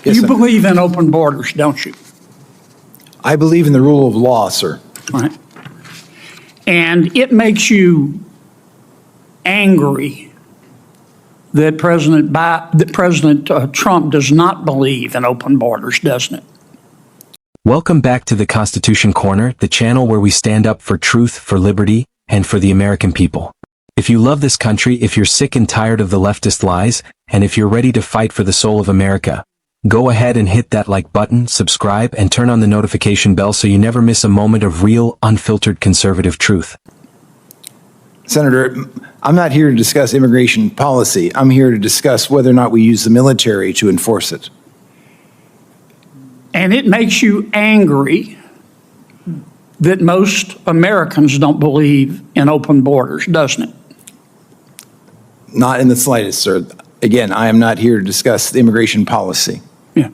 Yes, You Senator. believe in open borders, don't you? I believe in the rule of law, sir. Right. And it makes you angry that President Trump does not believe in open borders, doesn't it? Welcome back to the Constitution Corner, the channel where we stand up for truth, for liberty, and for the American people. If you love this country, if you're sick and tired of the leftist lies, and if you're ready to fight for the soul of America, go ahead and hit that like button, subscribe, and turn on the notification bell so you never miss a moment of real, unfiltered conservative truth. Senator, I'm not here to discuss immigration policy. I'm here to discuss whether or not we use the military to enforce it. And it makes you angry that most Americans don't believe in open borders, doesn't it? Not in the slightest, sir. Again, I am not here to discuss the immigration policy. Yeah.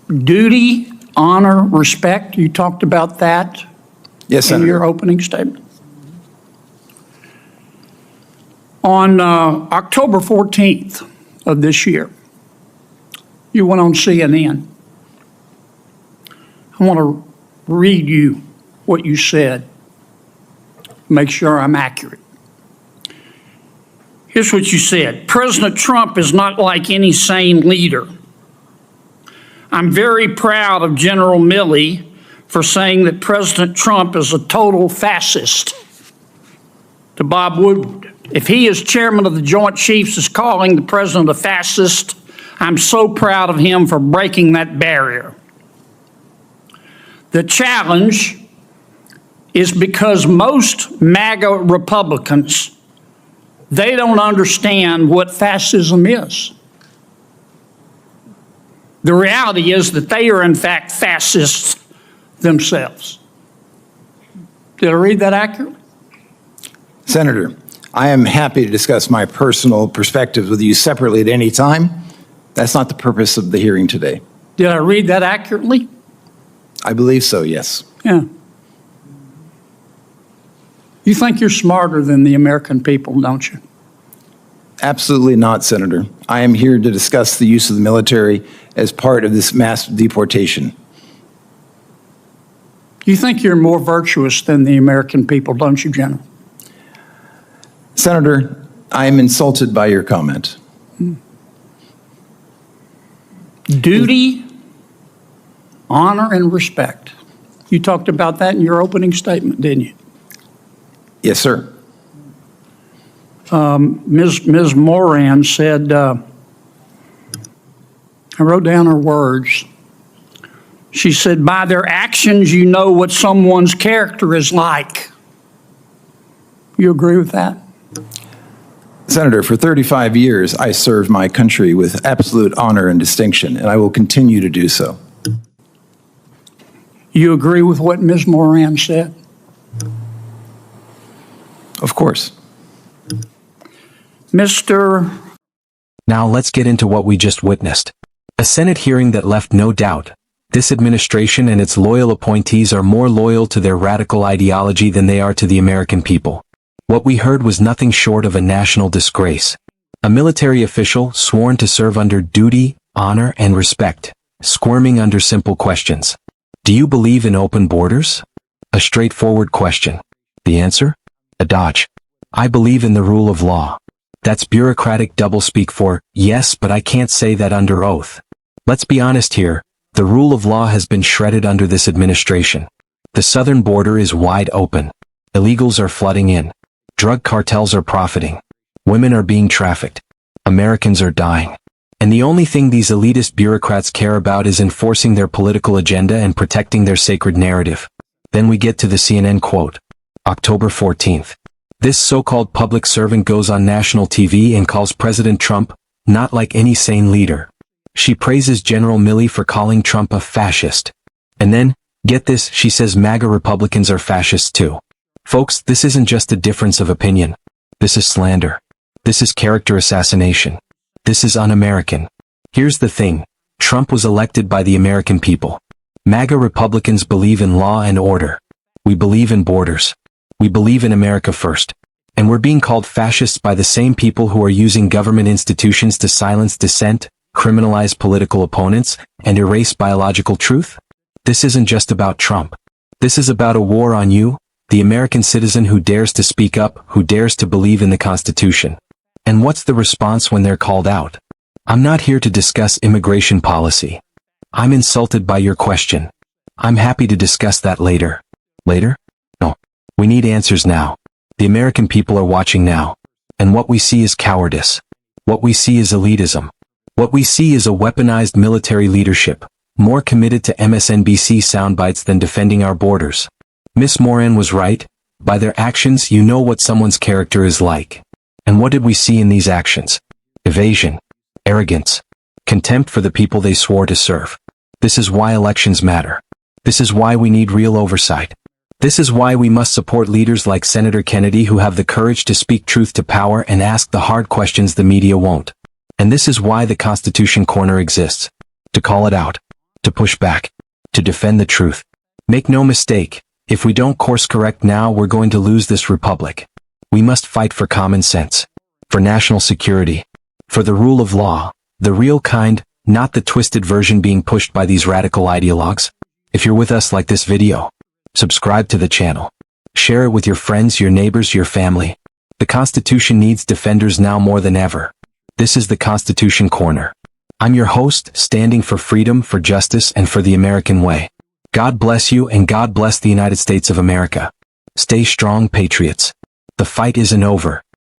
Duty, honor, respect, you talked about that Yes, in Senator. your opening statement. On October 14th of this year, you went on CNN. I want to read you what you said, make sure I'm accurate. Here's what you said. President Trump is not like any sane leader. I'm very proud of General Milley for saying that President Trump is a total fascist. To Bob Woodward, if he, as chairman of the Joint Chiefs, is calling the president a fascist, I'm so proud of him for breaking that barrier. The challenge is because most MAGA Republicans, they don't understand what fascism is. The reality is that they are, in fact, fascists themselves. Did I read that accurately? Senator, I am happy to discuss my personal perspectives with you separately at any time. That's not the purpose of the hearing today. Did I read that accurately? I believe so, yes. Yeah. You think you're smarter than the American people, don't you? Absolutely not, Senator. I am here to discuss the use of the military as part of this mass deportation. You think you're more virtuous than the American people, don't you, General? Senator, I am insulted by your comment. Duty, honor, and respect. You talked about that in your opening statement, didn't you? Yes, sir. Ms. Moran said, I wrote down her words. She said, by their actions, you know what someone's character is like. You agree with that? Senator, for 35 years, I served my country with absolute honor and distinction, and I will continue to do so. You agree with what Ms. Moran said? Of course. Mr. Now let's get into what we just witnessed. A Senate hearing that left no doubt. This administration and its loyal appointees are more loyal to their radical ideology than they are to the American people. What we heard was nothing short of a national disgrace. A military official sworn to serve under duty, honor, and respect, squirming under simple questions. Do you believe in open borders? A straightforward question. The answer? A dodge. I believe in the rule of law. That's bureaucratic doublespeak for, yes, but I can't say that under oath. Let's be honest here, the rule of law has been shredded under this administration. The southern border is wide open. Illegals are flooding in. Drug cartels are profiting. Women are being trafficked. Americans are dying. And the only thing these elitist bureaucrats care about is enforcing their political agenda and protecting their sacred narrative. Then we get to the CNN quote. October 14th. This so-called public servant goes on national TV and calls President Trump not like any sane leader. She praises General Milley for calling Trump a fascist. And then, get this, she says MAGA Republicans are fascists too. Folks, this isn't just a difference of opinion. This is slander. This is character assassination. This is un-American. Here's the thing. Trump was elected by the American people. MAGA Republicans believe in law and order. We believe in borders. We believe in America first. And we're being called fascists by the same people who are using government institutions to silence dissent, criminalize political opponents, and erase biological truth? This isn't just about Trump. This is about a war on you, the American citizen who dares to speak up, who dares to believe in the Constitution. And what's the response when they're called out? I'm not here to discuss immigration policy. I'm insulted by your question. I'm happy to discuss that later. Later? No. We need answers now. The American people are watching now. And what we see is cowardice. What we see is elitism. What we see is a weaponized military leadership, more committed to MSNBC soundbites than defending our borders. Miss Moran was right. By their actions, you know what someone's character is like. And what did we see in these actions? Evasion, arrogance, contempt for the people they swore to serve. This is why elections matter. This is why we need real oversight. This is why we must support leaders like Senator Kennedy who have the courage to speak truth to power and ask the hard questions the media won't. And this is why the Constitution Corner exists. To call it out. To push back. To defend the truth. Make no mistake, if we don't course correct now, we're going to lose this republic. We must fight for common sense. For national security. For the rule of law. The real kind, not the twisted version being pushed by these radical ideologues. If you're with us, like this video. Subscribe to the channel. Share it with your friends, your neighbors, your family. The Constitution needs defenders now more than ever. This is the Constitution Corner. I'm your host, standing for freedom, for justice, and for the American way. God bless you, and God bless the United States of America. Stay strong, patriots. The fight isn't over.